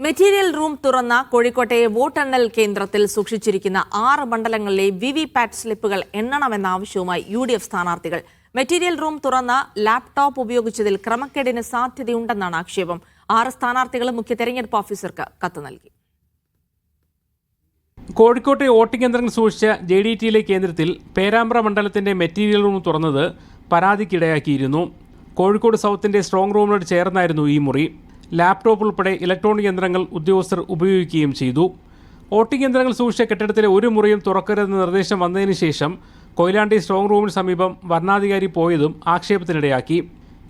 Material room തുറന്ന കോഴിക്കോട്ടെ വോട്ടെണ്ണൽ കേന്ദ്രത്തിൽ സൂക്ഷിച്ചിരിക്കുന്ന 6 മണ്ഡലങ്ങളിലെ വിവിപാറ്റ് സ്ലിപ്പുകൾ എണ്ണണമെന്ന ആവശ്യവുമായി UDF സ്ഥാനാർത്ഥികൾ. മെറ്റീരിയൽ റൂം തുറന്ന ലാപ്ടോപ്പ് ഉപയോഗിച്ചതിൽ ക്രമക്കേടിന് സാധ്യതയുണ്ടെന്നാണ് ആക്ഷേപം. 6 സ്ഥാനാർത്ഥികളും മുഖ്യ തെരഞ്ഞെടുപ്പ് ഓഫീസർക്ക് കത്ത് നൽകി. കോഴിക്കോട്ടെ വോട്ടിംഗ് യന്ത്രങ്ങൾ സൂക്ഷിച്ച JDTയിലെ കേന്ദ്രത്തിൽ പേരാമ്പ്ര മണ്ഡലത്തിന്റെ മെറ്റീരിയൽ റൂം തുറന്നത് പരാതിക്കിടയാക്കിയിരുന്നു. കോഴിക്കോട് സൗത്തിന്റെ സ്ട്രോങ് റൂമിനോട് ചേർന്നായിരുന്നു ഈ മുറി. ലാപ്ടോപ്പ് ഉൾപ്പെടെ ഇലക്ട്രോണിക് യന്ത്രങ്ങൾ ഉദ്യോഗസ്ഥർ ഉപയോഗിക്കുകയും ചെയ്തു. വോട്ടിംഗ് യന്ത്രങ്ങൾ സൂക്ഷിച്ച കെട്ടിടത്തിലെ ഒരു മുറിയും തുറക്കരുതെന്ന നിർദ്ദേശം വന്നതിന് ശേഷം കൊയിലാണ്ടി സ്ട്രോങ് റൂമിന് സമീപം വരണാധികാരി പോയതും ആക്ഷേപത്തിനിടയാക്കി.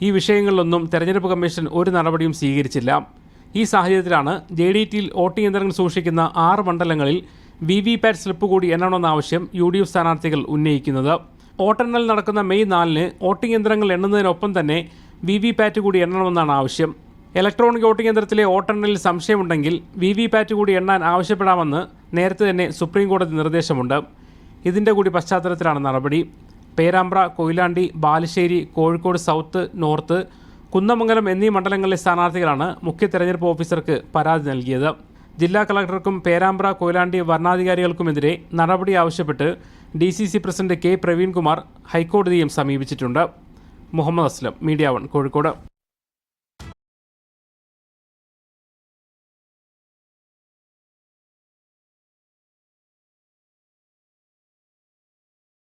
ഈ വിഷയങ്ങളിലൊന്നും തെരഞ്ഞെടുപ്പ് കമ്മീഷൻ ഒരു നടപടിയും സ്വീകരിച്ചില്ല. ഈ സാഹചര്യത്തിലാണ് JDTയിൽ വോട്ടിംഗ് യന്ത്രങ്ങൾ സൂക്ഷിക്കുന്ന 6 മണ്ഡലങ്ങളിൽ വിവിപാറ്റ് സ്ലിപ്പ് കൂടി എണ്ണണമെന്ന ആവശ്യം UDF സ്ഥാനാർത്ഥികൾ ഉന്നയിക്കുന്നത്. വോട്ടെണ്ണൽ നടക്കുന്ന മെയ് 4-ന് വോട്ടിംഗ് യന്ത്രങ്ങൾ എണ്ണുന്നതിനൊപ്പം തന്നെ വിവിപാറ്റ് കൂടി എണ്ണണമെന്നാണ് ആവശ്യം. ഇലക്ട്രോണിക് വോട്ടിംഗ് യന്ത്രത്തിലെ വോട്ടെണ്ണലിൽ സംശയമുണ്ടെങ്കിൽ വിവിപാറ്റ് കൂടി എണ്ണാൻ ആവശ്യപ്പെടാമെന്ന് നേരത്തെ തന്നെ സുപ്രീം കോടതി നിർദ്ദേശമുണ്ട്. ഇതിൻ്റെ കൂടി പശ്ചാത്തലത്തിലാണ് നടപടി. പേരാമ്പ്ര, കൊയിലാണ്ടി, ബാലുശ്ശേരി, കോഴിക്കോട് സൗത്ത്, നോർത്ത്, കുന്നമംഗലം എന്നീ മണ്ഡലങ്ങളിലെ സ്ഥാനാർത്ഥികളാണ് മുഖ്യ തെരഞ്ഞെടുപ്പ് ഓഫീസർക്ക് പരാതി നൽകിയത്. ജില്ലാ കളക്ടർക്കും പേരാമ്പ്ര, കൊയിലാണ്ടി വരണാധികാരികൾക്കുമെതിരെ നടപടി ആവശ്യപ്പെട്ട് DCC പ്രസിഡന്റ് K. പ്രവീൺകുമാർ ഹൈക്കോടതിയും സമീപിച്ചിട്ടുണ്ട്. മുഹമ്മദ് അസ്ലം, മീഡിയ 1, കോഴിക്കോട്.